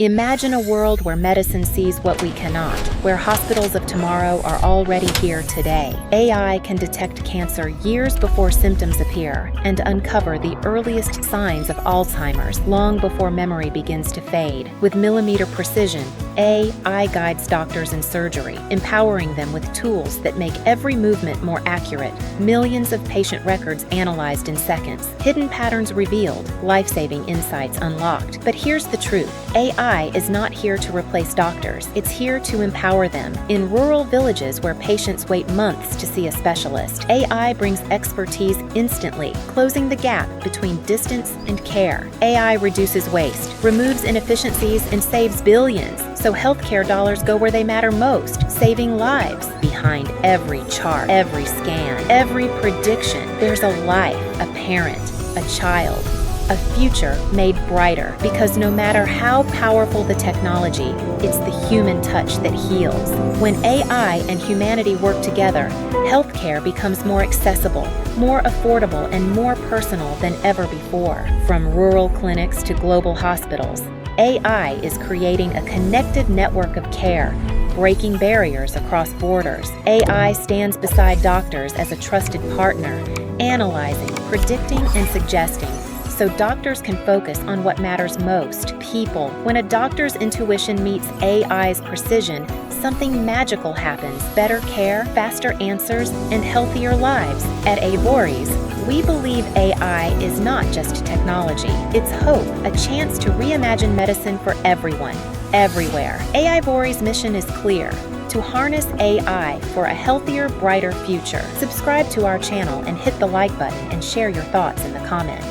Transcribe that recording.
Imagine a world where medicine sees what we cannot, where hospitals of tomorrow are already here today. AI can detect cancer years before symptoms appear and uncover the earliest signs of Alzheimer's long before memory begins to fade. With millimeter precision, AI guides doctors in surgery, empowering them with tools that make every movement more accurate. Millions of patient records analyzed in seconds, hidden patterns revealed, life-saving insights unlocked. But here's the truth. AI is not here to replace doctors. It's here to empower them. In rural villages where patients wait months to see a specialist, AI brings expertise instantly, closing the gap between distance and care. AI reduces waste, removes inefficiencies, and saves billions, so healthcare dollars go where they matter most, saving lives. Behind every chart, every scan, every prediction, there's a life, a parent, a child, a future made brighter, because no matter how powerful the technology, it's the human touch that heals. When AI and humanity work together, healthcare becomes more accessible, more affordable, and more personal than ever before. From rural clinics to global hospitals, AI is creating a connected network of care, breaking barriers across borders. AI stands beside doctors as a trusted partner, analyzing, predicting, and suggesting, so doctors can focus on what matters most: people. When a doctor's intuition meets AI's precision, something magical happens: better care, faster answers, and healthier lives. At Avores, we believe AI is not just technology, it's hope, a chance to reimagine medicine for everyone, everywhere. Avores' mission is clear: to harness AI for a healthier, brighter future. Subscribe to our channel and hit the like button and share your thoughts in the comments.